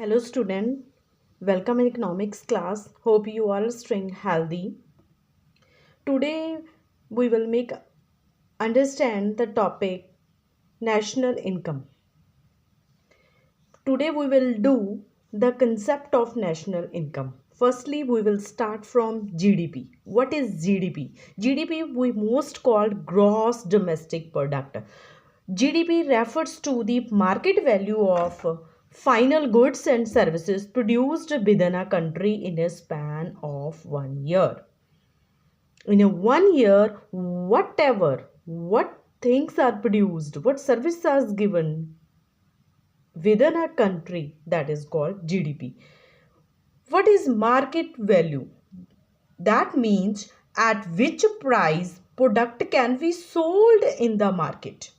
Hello student, welcome in economics class. Hope you are staying healthy. Today we will make understand the topic national income. Today we will do the concept of national income. Firstly, we will start from GDP. What is GDP? GDP we most called gross domestic product. GDP refers to the market value of final goods and services produced within a country in a span of 1 year. In a 1 year, what things are produced, what services are given within a country, that is called GDP. What is market value? That means at which price product can be sold in the market.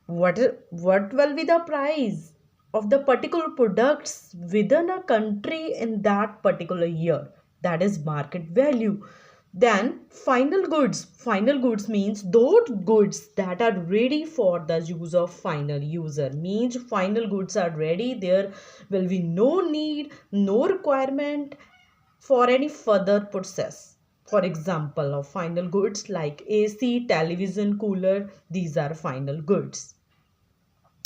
What will be the price of the particular products within a country in that particular year? That is market value. Then final goods means those goods that are ready for the use of final user. Means final goods are ready, there will be no need, no requirement for any further process. For example of final goods like AC, television, cooler, these are final goods.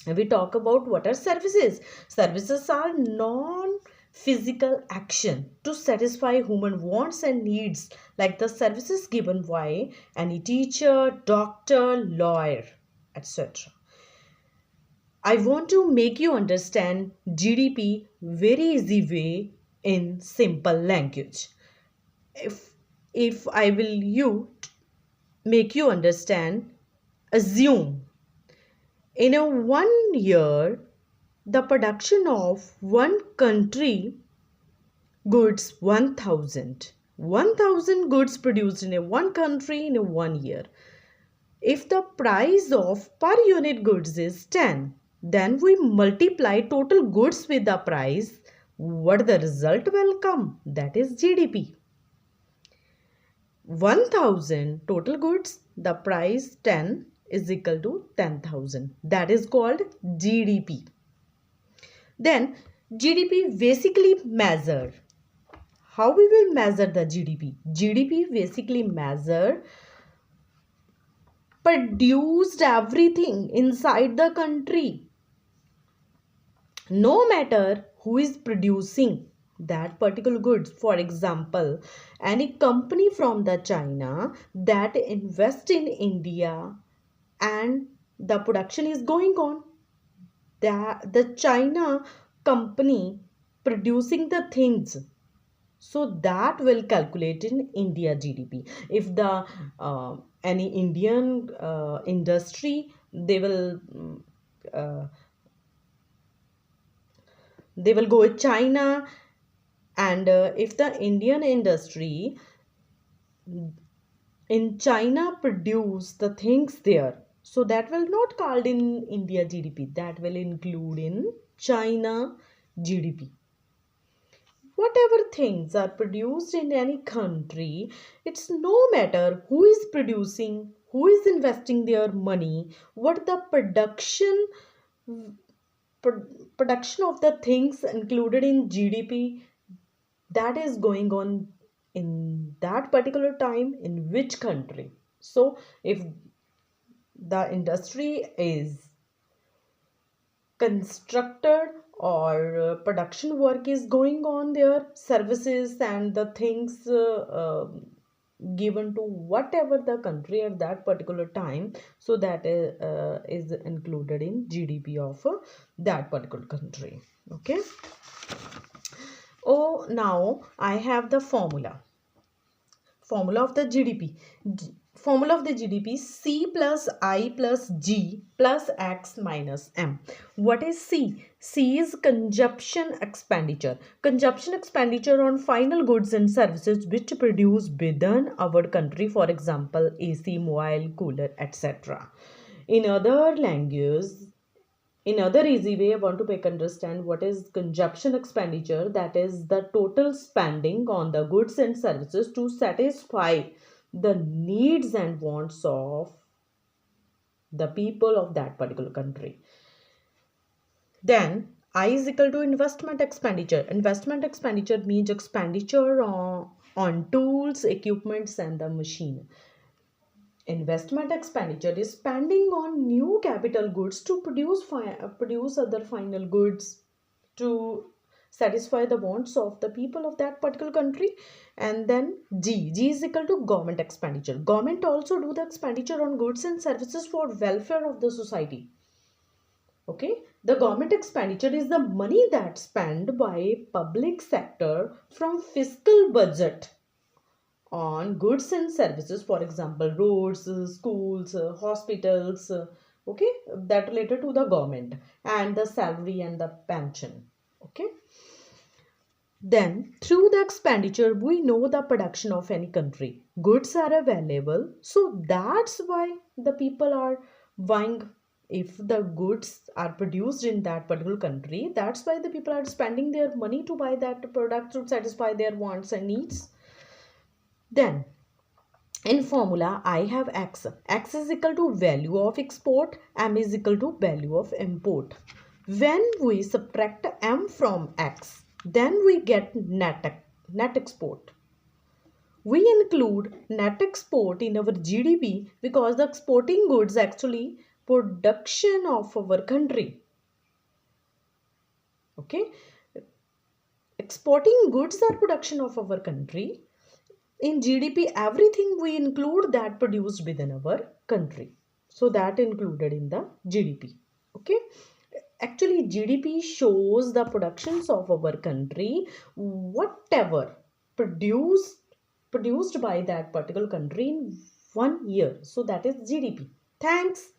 We talk about what are services. Services are non-physical action to satisfy human wants and needs, like the services given by any teacher, doctor, lawyer, etc. I want to make you understand GDP very easy way in simple language. If I will you make you understand, assume in a 1 year, the production of one country goods 1000. 1000 goods produced in a one country in a 1 year. If the price of per unit goods is 10, then we multiply total goods with the price. What the result will come? That is GDP. 1000 total goods, the price 10 is equal to 10,000. That is called GDP. Then GDP basically measure. How we will measure the GDP? GDP basically measure produced everything inside the country. No matter who is producing that particular goods. For example, any company from the China that invest in India and the production is going on, the China company producing the things, so that will calculate in India GDP. If the any Indian industry, uh, they will go with China, and if the Indian industry in China produce the things there, so that will not called in India GDP, that will include in China GDP. Whatever things are produced in any country, it's no matter who is producing, who is investing their money, what the production of the things included in GDP that is going on in that particular time in which country. So if the industry is constructed or production work is going on there, services and the things given to whatever the country at that particular time, so that is included in GDP of that particular country. Okay. Oh, now I have the formula of the GDP. Formula of the GDP: C plus I plus G plus X minus M. What is C? C is consumption expenditure. Consumption expenditure on final goods and services which produce within our country, for example, AC, mobile, cooler, etc. In other language, in other easy way, I want to make understand what is consumption expenditure. That is the total spending on the goods and services to satisfy the needs and wants of the people of that particular country. Then I is equal to investment expenditure. Investment expenditure means expenditure on tools, equipments and the machine. Investment expenditure is spending on new capital goods to produce other final goods to satisfy the wants of the people of that particular country. And then G is equal to government expenditure. Government also do the expenditure on goods and services for welfare of the society. Okay, the government expenditure is the money that's spent by public sector from fiscal budget on goods and services, for example roads, schools, hospitals, okay, that related to the government, and the salary and the pension. Okay, then through the expenditure we know the production of any country, goods are available, so that's why the people are buying. If the goods are produced in that particular country, that's why the people are spending their money to buy that product to satisfy their wants and needs. Then in formula I have x is equal to value of export, m is equal to value of import. When we subtract m from x, then we get net export. We include net export in our GDP because the exporting goods actually production of our country. Okay, exporting goods are production of our country. In GDP, everything we include that produced within our country. So that included in the GDP. Okay. Actually, GDP shows the productions of our country, whatever produced produced by that particular country in 1 year. So that is GDP. Thanks.